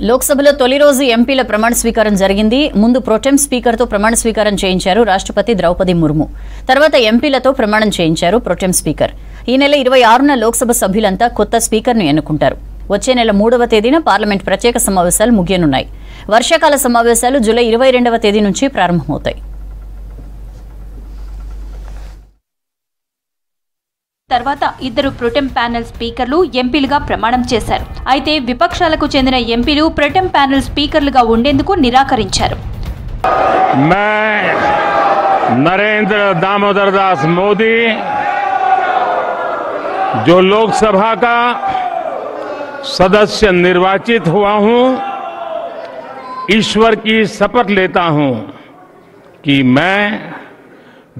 లోక్సభలో తొలి రోజు ఎంపీల ప్రమాణ స్వీకారం జరిగింది. ముందు ప్రొటెం స్పీకర్తో ప్రమాణ స్వీకారం చేయించారు రాష్ట్రపతి ద్రౌపది ముర్ము. తర్వాత ఎంపీలతో ప్రమాణం చేయించారు ప్రొటెం స్పీకర్. ఈ నెల 26న లోక్సభ సభ్యులంతా కొత్త స్పీకర్ను ఎన్నుకుంటారు. వచ్చే నెల 3వ తేదీన పార్లమెంట్ ప్రత్యేక సమావేశాలు ముగియనున్నాయి. వర్షాకాల సమావేశాలు జూలై 22వ తేదీ నుంచి ప్రారంభమవుతాయి. తర్వాత ఇద్దరు ప్రొటెం ప్యానెల్ స్పీకర్లు ఎంపీలుగా ప్రమాణం చేశారు. అయితే విపక్షాలకు చెందిన ఎంపీలు ప్రొటెం ప్యానెల్ స్పీకర్లుగా ఉండేందుకు నిరాకరించారు. नरेंद्र दामोदर दास मोदी जो लोकसभा का सदस्य निर्वाचित हुआ हूं, ईश्वर की शपथ लेता हूं कि मैं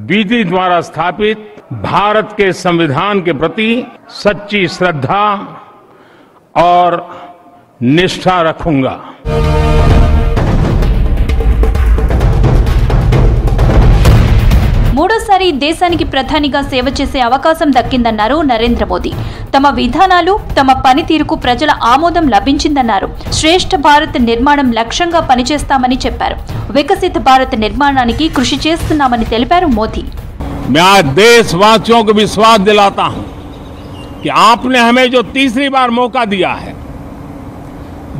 विधि द्वारा स्थापित भारत के संविधान के प्रति सच्ची श्रद्धा और निष्ठा रखूंगा। మూడోసారి దేశానికి ప్రధానిగా సేవ చేసే అవకాశం దక్కిందన్నారు నరేంద్ర మోదీ. తమ విధానాలు, తమ పనితీరుకు ప్రజల ఆమోదం లభించిందన్నారు. శ్రేష్ఠ భారత్ నిర్మాణం లక్ష్యంగా పనిచేస్తామని చెప్పారు. వికసిత భారత్ నిర్మాణానికి కృషి చేస్తున్నామని తెలిపారు మోదీ. मैं आज देशवासियों को विश्वास दिलाता हूं कि आपने हमें जो तीसरी बार मौका दिया है,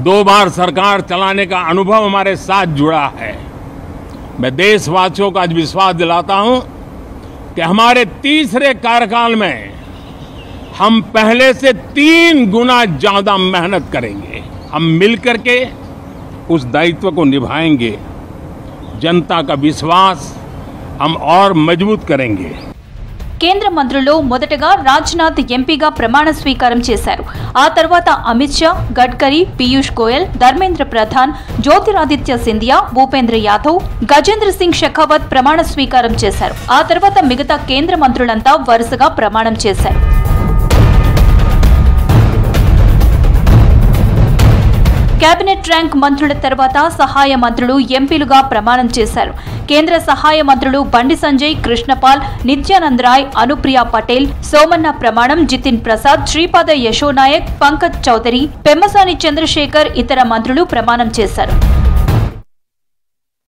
2 बार सरकार चलाने का अनुभव हमारे साथ जुड़ा है। मैं देशवासियों को आज विश्वास दिलाता हूं कि हमारे तीसरे कार्यकाल में हम पहले से 3 गुना ज्यादा मेहनत करेंगे। हम मिलकर के उस दायित्व को निभाएंगे। जनता का विश्वास हम और मजबूत करेंगे। కేంద్ర మంత్రుల్లో మొదటగా రాజ్నాథ్ ఎంపీగా ప్రమాణ స్వీకారం చేశారు. ఆ తర్వాత అమిత్ షా, గడ్కరీ, పీయూష్ గోయల్, ధర్మేంద్ర ప్రధాన్, జ్యోతిరాదిత్య సింధియా, భూపేంద్ర యాదవ్, గజేంద్ర సింగ్ షెకావత్ ప్రమాణ స్వీకారం చేశారు. ఆ తర్వాత మిగతా కేంద్ర మంత్రులంతా వరుసగా ప్రమాణం చేశారు. కేబినెట్ ర్యాంక్ మంత్రుల తర్వాత సహాయ మంత్రులు ఎంపీలుగా ప్రమాణం చేశారు. కేంద్ర సహాయ మంత్రులు బండి సంజయ్, కృష్ణపాల్, నిత్యానంద్ రాయ్, అనుప్రియా పటేల్, సోమన్న ప్రమాణం జితిన్ ప్రసాద్, శ్రీపాద యశోనాయక్, పంకజ్ చౌదరి, పెమ్మసాని చంద్రశేఖర్ ఇతర మంత్రులు ప్రమాణం చేశారు.